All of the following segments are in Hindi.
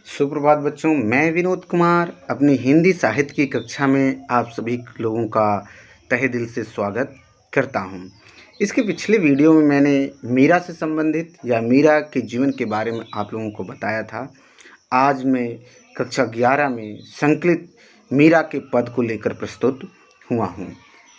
सुप्रभात बच्चों, मैं विनोद कुमार अपनी हिंदी साहित्य की कक्षा में आप सभी लोगों का तहे दिल से स्वागत करता हूं। इसके पिछले वीडियो में मैंने मीरा से संबंधित या मीरा के जीवन के बारे में आप लोगों को बताया था। आज मैं कक्षा 11 में संकलित मीरा के पद को लेकर प्रस्तुत हुआ हूं।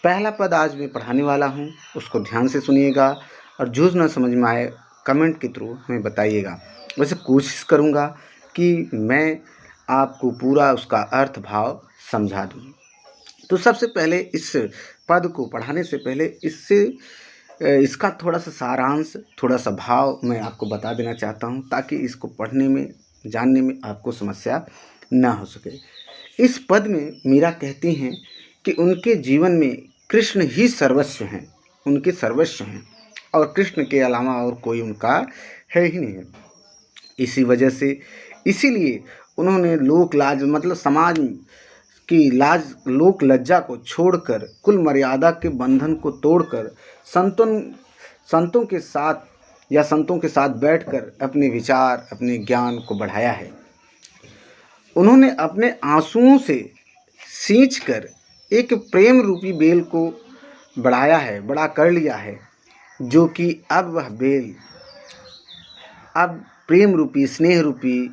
पहला पद आज मैं पढ़ाने वाला हूं, उसको ध्यान से सुनिएगा और जो न समझ में आए कमेंट के थ्रू हमें बताइएगा। वैसे कोशिश करूंगा कि मैं आपको पूरा उसका अर्थ भाव समझा दूं। तो सबसे पहले इस पद को पढ़ाने से पहले इसका थोड़ा सा सारांश, थोड़ा सा भाव मैं आपको बता देना चाहता हूं, ताकि इसको पढ़ने में, जानने में आपको समस्या ना हो सके। इस पद में मीरा कहती हैं कि उनके जीवन में कृष्ण ही सर्वस्व हैं, उनके सर्वस्व हैं और कृष्ण के अलावा और कोई उनका है ही नहीं है। इसी वजह से, इसीलिए उन्होंने लोक लाज मतलब समाज की लाज, लोक लज्जा को छोड़कर, कुल मर्यादा के बंधन को तोड़कर संतों के साथ बैठकर अपने विचार, अपने ज्ञान को बढ़ाया है। उन्होंने अपने आंसुओं से सींचकर एक प्रेम रूपी बेल को बड़ा कर लिया है, जो कि अब वह बेल अब प्रेम रूपी, स्नेह रूपी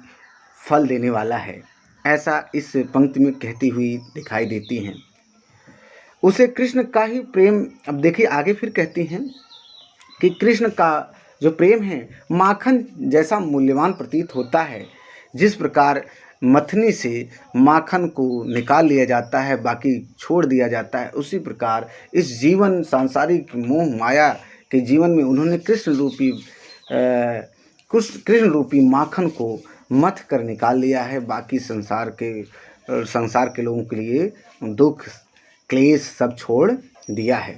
फल देने वाला है, ऐसा इस पंक्ति में कहती हुई दिखाई देती हैं। उसे कृष्ण का ही प्रेम, अब देखिए आगे फिर कहती हैं कि कृष्ण का जो प्रेम है माखन जैसा मूल्यवान प्रतीत होता है। जिस प्रकार मथनी से माखन को निकाल लिया जाता है, बाकी छोड़ दिया जाता है, उसी प्रकार इस जीवन सांसारिक मोह माया के जीवन में उन्होंने कृष्ण रूपी माखन को मथ कर निकाल लिया है। बाकी संसार के लोगों के लिए दुख, क्लेश सब छोड़ दिया है।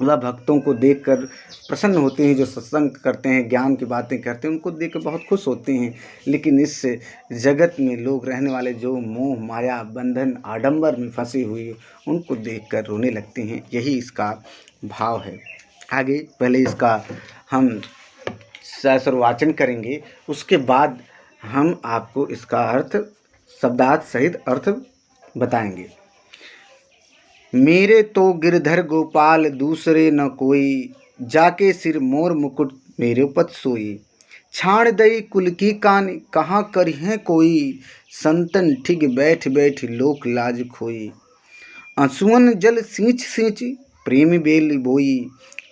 वह भक्तों को देखकर प्रसन्न होते हैं, जो सत्संग करते हैं, ज्ञान की बातें करते हैं, उनको देखकर बहुत खुश होते हैं। लेकिन इस जगत में लोग रहने वाले जो मोह माया, बंधन, आडंबर में फंसे हुए, उनको देखकर रोने लगते हैं। यही इसका भाव है। आगे पहले इसका हम सहस्रवाचन करेंगे, उसके बाद हम आपको इसका अर्थ, शब्दार्थ सहित अर्थ बताएंगे। मेरे तो गिरधर गोपाल दूसरे न कोई, जाके सिर मोर मुकुट मेरे पत सोई। छाड़ दई कुल की कान कहाँ करी है कोई, संतन ठिग बैठ बैठ लोक लाज खोई। आंसुअन जल सींच सींच प्रेम बेल बोई,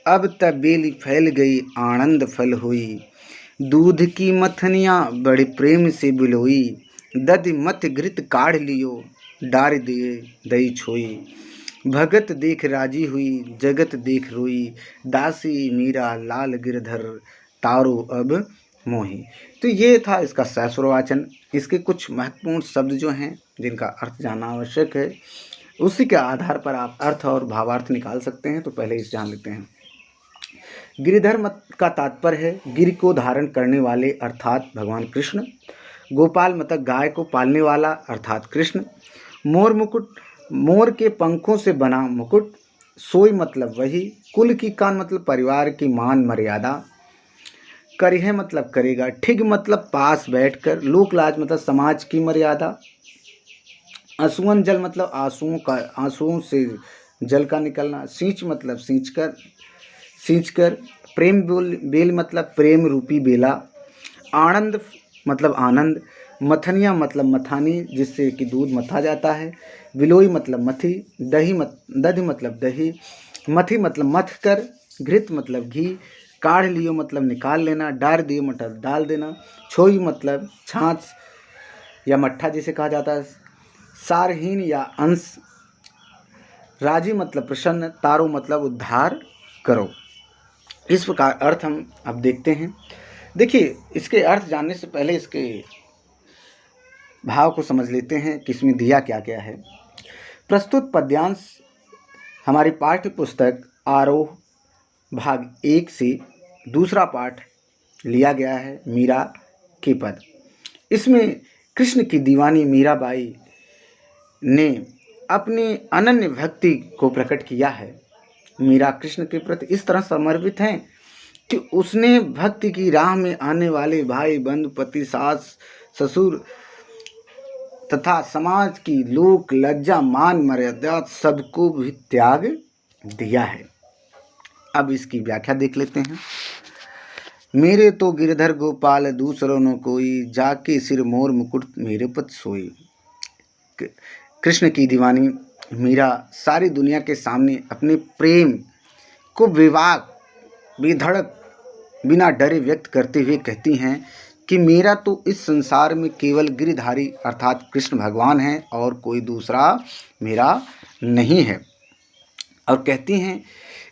अब तब बेली फैल गई आनंद फल हुई। दूध की मथनियाँ बड़े प्रेम से बिलोई, दधि मथ घृत काढ़ लियो डार दिए दई छोई। भगत देख राजी हुई जगत देख रोई, दासी मीरा लाल गिरधर तारो अब मोही। तो ये था इसका सहस्रवाचन। इसके कुछ महत्वपूर्ण शब्द जो हैं, जिनका अर्थ जानना आवश्यक है, उसी के आधार पर आप अर्थ और भावार्थ निकाल सकते हैं। तो पहले इसे जान लेते हैं। गिरिधर मत का तात्पर्य है गिर को धारण करने वाले अर्थात भगवान कृष्ण। गोपाल मतलब गाय को पालने वाला अर्थात कृष्ण। मोर मुकुट, मोर के पंखों से बना मुकुट। सोई मतलब वही। कुल की कान मतलब परिवार की मान मर्यादा। करिह मतलब करेगा। ठिग मतलब पास बैठकर। लोक लाज मतलब समाज की मर्यादा। आंसुअन जल मतलब आंसुओं से जल का निकलना। सींच मतलब सींचकर। प्रेम बेल मतलब प्रेम रूपी बेला। आनंद मतलब आनंद। मथनिया मतलब मथानी, जिससे कि दूध मथा जाता है। विलोई मतलब मथी। दधि मतलब दही। मथी मतलब मथ कर। घृत मतलब घी। काढ़ लियो मतलब निकाल लेना। डार दियो मतलब डाल देना। छोई मतलब छाछ या मट्ठा जिसे कहा जाता है। सारहीन या अंश। राजी मतलब प्रसन्न। तारो मतलब उद्धार करो। इस प्रकार अर्थ हम अब देखते हैं। देखिए, इसके अर्थ जानने से पहले इसके भाव को समझ लेते हैं कि इसमें दिया क्या क्या है। प्रस्तुत पद्यांश हमारी पाठ्य पुस्तक आरोह भाग 1 से दूसरा पाठ लिया गया है, मीरा के पद। इसमें कृष्ण की दीवानी मीराबाई ने अपनी अनन्य भक्ति को प्रकट किया है। मीरा कृष्ण के प्रति इस तरह समर्पित हैं कि उसने भक्ति की राह में आने वाले भाई बंधु पति सास ससुर तथा समाज की लोक लज्जा मान मर्यादा सबको भी त्याग दिया है। अब इसकी व्याख्या देख लेते हैं। मेरे तो गिरधर गोपाल दूसरों न कोई, जाके सिर मोर मुकुट मेरे पत सोई। कृष्ण की दीवानी मीरा सारी दुनिया के सामने अपने प्रेम को बेधड़क बिना डरे व्यक्त करते हुए कहती हैं कि मेरा तो इस संसार में केवल गिरधारी अर्थात कृष्ण भगवान है और कोई दूसरा मेरा नहीं है। और कहती हैं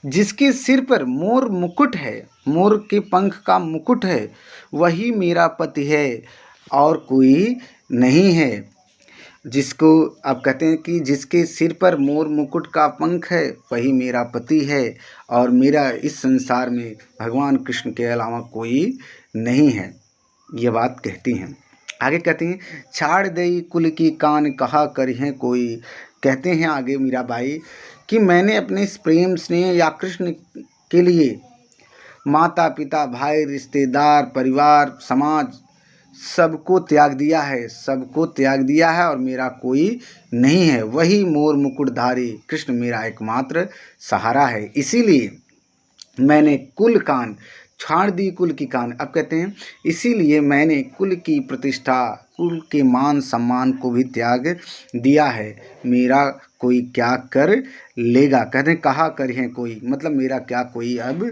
जिसके सिर पर मोर मुकुट है, मोर के पंख का मुकुट है, वही मेरा पति है और कोई नहीं है। जिसको आप कहते हैं कि जिसके सिर पर मोर मुकुट का पंख है वही मेरा पति है और मेरा इस संसार में भगवान कृष्ण के अलावा कोई नहीं है, ये बात कहती हैं। आगे कहती हैं छाड़ दई कुल की कान कहा करिहें कोई। कहते हैं आगे मीराबाई कि मैंने अपने इस प्रेम स्नेह या कृष्ण के लिए माता पिता भाई रिश्तेदार परिवार समाज सबको त्याग दिया है, सबको त्याग दिया है और मेरा कोई नहीं है। वही मोर मुकुटधारी कृष्ण मेरा एकमात्र सहारा है। इसीलिए मैंने कुल कान छाड़ दी कुल की कान। अब कहते हैं इसीलिए मैंने कुल की प्रतिष्ठा कुल के मान सम्मान को भी त्याग दिया है। मेरा कोई क्या कर लेगा। कहते हैं कहा करिए कोई, मतलब मेरा क्या कोई अब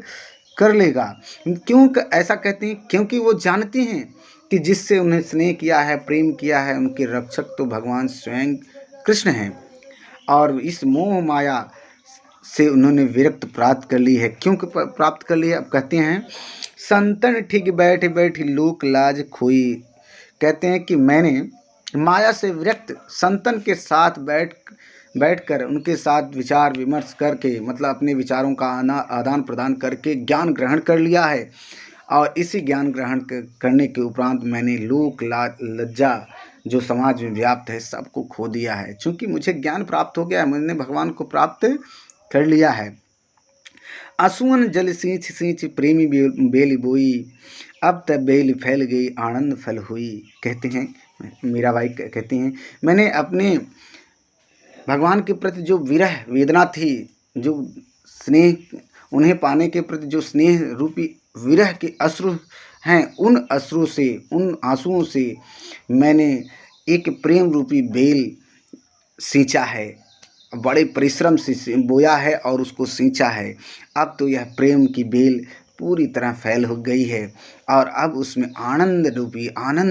कर लेगा। क्यों ऐसा कहते हैं? क्योंकि वो जानते हैं कि जिससे उन्हें स्नेह किया है प्रेम किया है उनके रक्षक तो भगवान स्वयं कृष्ण हैं और इस मोह माया से उन्होंने विरक्त प्राप्त कर ली है। क्यों प्राप्त कर ली है? अब कहते हैं संतन ठीक बैठ बैठ लोक लाज खोई। कहते हैं कि मैंने माया से विरक्त संतन के साथ बैठकर उनके साथ विचार विमर्श करके, मतलब अपने विचारों का आदान प्रदान करके ज्ञान ग्रहण कर लिया है और इसी ज्ञान ग्रहण करने के उपरांत मैंने लोक लज्जा जो समाज में व्याप्त है सबको खो दिया है। चूँकि मुझे ज्ञान प्राप्त हो गया है, मैंने भगवान को प्राप्त कर लिया है। आंसुअन जल सींच सींच प्रेमी बेल बोई, अब तब बेल फैल गई आनंद फल हुई। कहते हैं मीराबाई कहती हैं मैंने अपने भगवान के प्रति जो विरह वेदना थी, जो स्नेह उन्हें पाने के प्रति जो स्नेह रूपी विरह के अश्रु हैं, उन अश्रु से उन आंसुओं से मैंने एक प्रेम रूपी बेल सींचा है, बड़े परिश्रम से बोया है और उसको सींचा है। अब तो यह प्रेम की बेल पूरी तरह फैल हो गई है और अब उसमें आनंद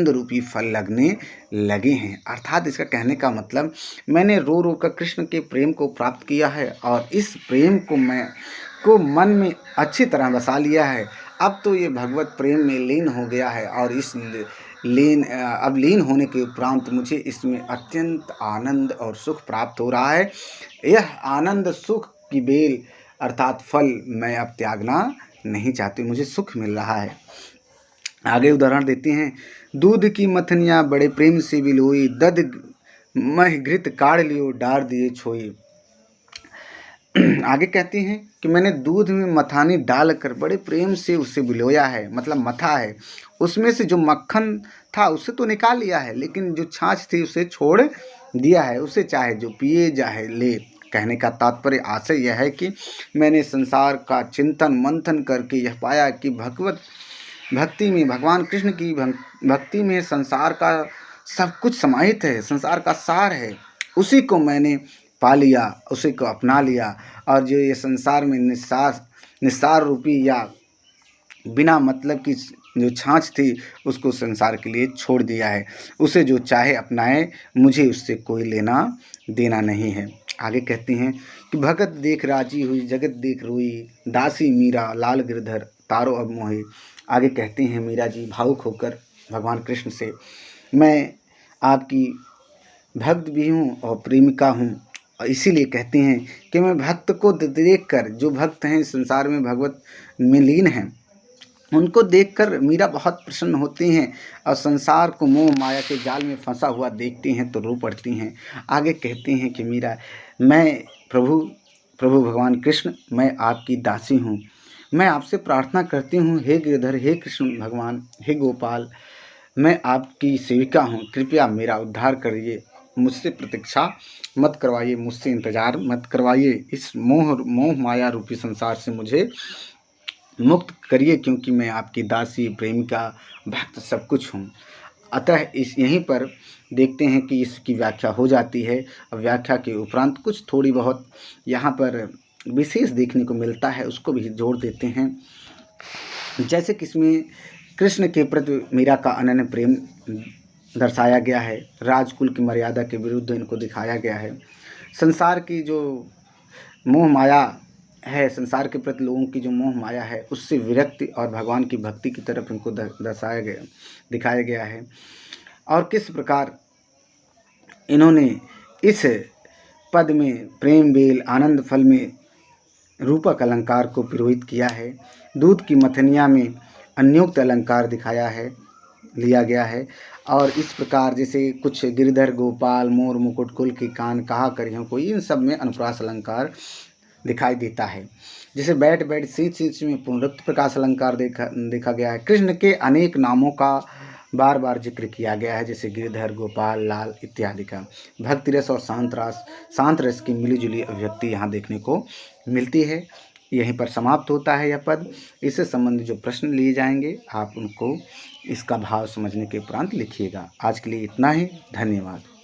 रूपी फल लगने लगे हैं। अर्थात इसका कहने का मतलब मैंने रो रो कर कृष्ण के प्रेम को प्राप्त किया है और इस प्रेम को मन में अच्छी तरह बसा लिया है। अब तो ये भगवत प्रेम में लीन हो गया है और इस लीन होने के उपरांत मुझे इसमें अत्यंत आनंद और सुख प्राप्त हो रहा है। यह आनंद सुख की बेल अर्थात फल मैं अब त्यागना नहीं चाहती, मुझे सुख मिल रहा है। आगे उदाहरण देते हैं दूध की मथनिया बड़े प्रेम से बिलोई, दध मह घृत काढ़ लियो डार दिए छोई। आगे कहते हैं कि मैंने दूध में मथानी डालकर बड़े प्रेम से उसे बिलोया है, मतलब मथा है। उसमें से जो मक्खन था उसे तो निकाल लिया है, लेकिन जो छाछ थी उसे छोड़ दिया है। उसे चाहे जो पिए चाहे ले। कहने का तात्पर्य आशय यह है कि मैंने संसार का चिंतन मंथन करके यह पाया कि भक्ति में भगवान कृष्ण की भक्ति में संसार का सब कुछ समाहित है, संसार का सार है। उसी को मैंने पा लिया, उसी को अपना लिया और जो ये संसार में निस्सार रूपी या बिना मतलब की जो छाछ थी उसको संसार के लिए छोड़ दिया है। उसे जो चाहे अपनाए, मुझे उससे कोई लेना देना नहीं है। आगे कहते हैं कि भगत देख राजी हुई जगत देख रोई, दासी मीरा लाल गिरधर तारो अब मोहे। आगे कहते हैं मीरा जी भावुक होकर भगवान कृष्ण से, मैं आपकी भक्त भी हूँ और प्रेमिका हूँ और इसीलिए कहते हैं कि मैं भक्त को देखकर, जो भक्त हैं संसार में भगवत में लीन हैं, उनको देखकर मीरा बहुत प्रसन्न होती हैं और संसार को मोह माया के जाल में फंसा हुआ देखती हैं तो रो पड़ती हैं। आगे कहती हैं कि मीरा मैं प्रभु भगवान कृष्ण मैं आपकी दासी हूँ, मैं आपसे प्रार्थना करती हूँ, हे गिरधर, हे कृष्ण भगवान, हे गोपाल, मैं आपकी सेविका हूँ, कृपया मेरा उद्धार करिए, मुझसे प्रतीक्षा मत करवाइए, मुझसे इंतज़ार मत करवाइए, इस मोह माया रूपी संसार से मुझे मुक्त करिए, क्योंकि मैं आपकी दासी, प्रेमिका, भक्त सब कुछ हूँ। अतः इस यहीं पर देखते हैं कि इसकी व्याख्या हो जाती है। अब व्याख्या के उपरांत कुछ थोड़ी बहुत यहाँ पर विशेष देखने को मिलता है, उसको भी जोड़ देते हैं। जैसे कि इसमें कृष्ण के प्रति मीरा का अनन्य प्रेम दर्शाया गया है, राजकुल की मर्यादा के विरुद्ध इनको दिखाया गया है। संसार की जो मोह माया है, संसार के प्रति लोगों की जो मोह माया है, उससे विरक्ति और भगवान की भक्ति की तरफ इनको दर्शाया गया, दिखाया गया है। और किस प्रकार इन्होंने इस पद में प्रेम बेल आनंद फल में रूपक अलंकार को पिरोहित किया है, दूध की मथनिया में अन्योक्त अलंकार दिखाया है, लिया गया है। और इस प्रकार जैसे कुछ गिरधर, गोपाल, मोर, मुकुट, कुल की कान, कहा करियों कोई, इन सब में अनुप्रास अलंकार दिखाई देता है। जैसे बैठ बैठ सींच सींच में पुनरुक्त प्रकाश अलंकार देखा गया है। कृष्ण के अनेक नामों का बार बार जिक्र किया गया है, जैसे गिरधर, गोपाल, लाल इत्यादि का। भक्ति रस और शांत रस की मिलीजुली अभिव्यक्ति यहाँ देखने को मिलती है। यहीं पर समाप्त होता है यह पद। इससे संबंधित जो प्रश्न लिए जाएंगे, आप उनको इसका भाव समझने के उपरांत लिखिएगा। आज के लिए इतना ही। धन्यवाद।